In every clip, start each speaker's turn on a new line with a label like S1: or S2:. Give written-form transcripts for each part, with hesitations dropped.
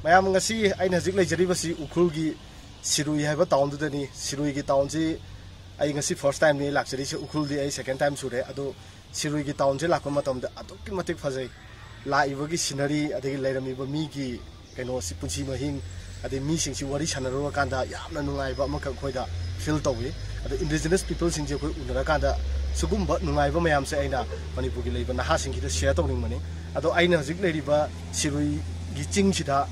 S1: mayam ngasi aina hajik leijribasi ukhulgi sirui haiba town dani sirui gi town ji ai ngasi first time ni lakjari se ukhuldi ai second time sure ado sirui gi town je lakma matam da adukki matik phajai la ibagi scenery adagi leirami ba mi gi kaino si punchi mahing ade mi sing si wari sanaro kanda yamna nungai ba maka khoida feel tawi ado indigenous people sing je khoi unara kanda sugumba nungai ba mayam se aina manipur gi leiba naha sing gi da share tawning mani ado aina hajik leiriba sirui gi ching sida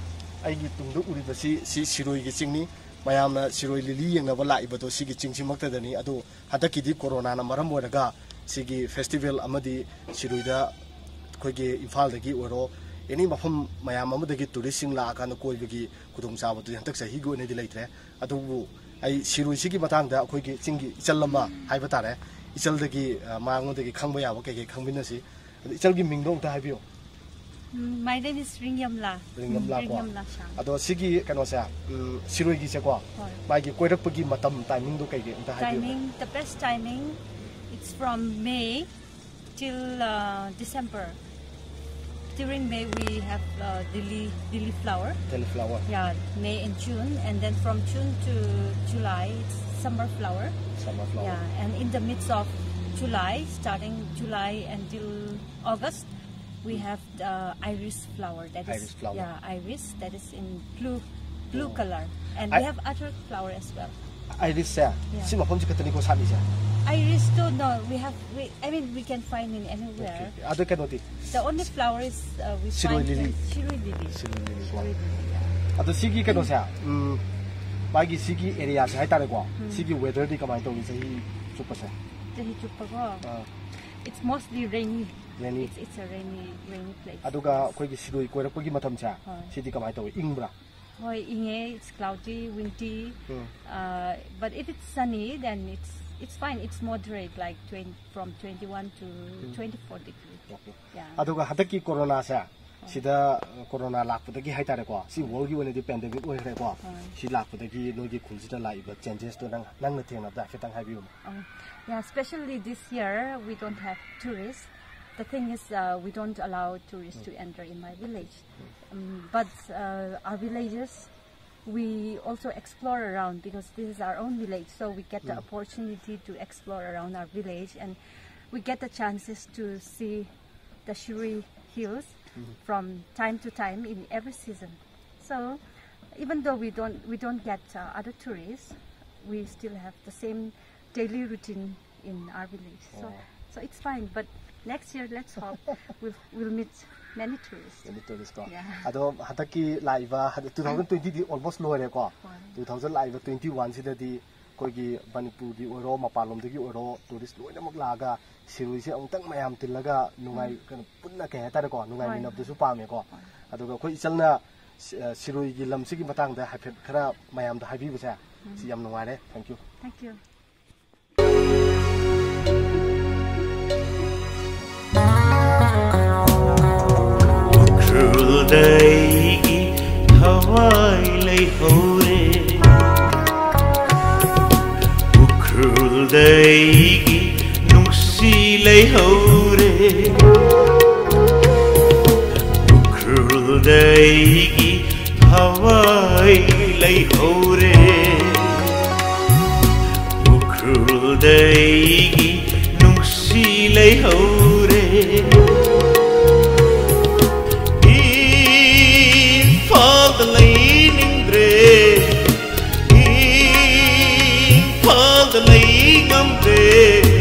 S1: aigi tungdu uriba si siroi gi chingni mayamna siroi lili yengna bala ibato si gi chingchi makta dani ado hadaki di corona na maram moraga sigi festival amadi siroida khoige imphal dagi oro eni mafam mayam amadagi touristing la kan koi bagi kudung sa batu hantak sahi go ne di leitre ado bu ai siroi sigi matang da khoige chingi ichalama haiba tare ichal dagi mango dagi khangba ya ba ke khangmina si ichal gi mingdong ta haibio.
S2: My name is Ringyamla.
S1: Ringyamla. Ado sigi kano sa siroi gi se ko. Bai gi koirak pagi matam timing do kai ge ta haibio.
S2: Timing, the best timing it's from May till December. During May we have lily flower.
S1: Lily flower.
S2: Yeah, May and June, and then from June to July it's summer flower.
S1: Summer flower.
S2: Yeah, and in the midst of July, starting July until August, we have the iris flower. That is,
S1: iris flower.
S2: Yeah, iris that is in blue color, and we have other flower as well.
S1: Iris ya. Si mapom si katani ko sani siya.
S2: Iris too, no, I mean we can find it anywhere.
S1: Okay. Ado kanoti.
S2: The only flower is we
S1: Siroi
S2: find
S1: lily.
S2: Siroi lily.
S1: Siroi lily.
S2: Siroi lily. Yeah.
S1: Ado sigi kano siya. Bagi sigi area sa hai tare ko. Sigi weather di kamay to sahi chupa sa.
S2: Sahi chupa ko. It's mostly rainy.
S1: Rainy.
S2: It's a rainy place.
S1: Ado ka koi gi siroi koi pagi matam siya. Sidi kamay to ingbra.
S2: Hoy, inge, it's cloudy, windy. But if it's sunny, then it's fine. It's moderate, like from 21 to 24 degrees.
S1: Okay.
S2: Yeah.
S1: Ado ka hataki corona sa. Sida corona lakpudagi hai tare ko. Si world gi wani di pandemic oi re ko. Si lakpudagi no gi khulsita lai ba changes to nang na thena da fetang hai biu.
S2: Yeah, especially this year we don't have tourists. the thing is, we don't allow tourists to enter in my village. But our villagers, we also explore around because this is our own village. So we get the opportunity to explore around our village, and we get the chances to see the Shirui Hills from time to time in every season. So even though we don't get other tourists, we still have the same daily routine in our village. So it's fine. But next year, let's hope we'll meet many tourists.
S1: Many tourists ko.
S2: Yeah.
S1: Ado hataki laiva 2020 di almost loire ko. 2021 sida di koi gi Manipur di oro mapalom di oro tourist loina maglaga Shirui se angtang mayam tilaga nungai kan punna ke ta ko nungai minab du su pame ko. Ado ko isalna Shirui gi lamsi gi matang da hafet khara mayam da habi bu sa si yam nungai re. Thank you.
S2: Thank you.
S3: Daigi hawai lay hore Ukrul daigi nungsi lay hore Ukrul daigi hawai lay hore Ukrul daigi nungsi lay hore the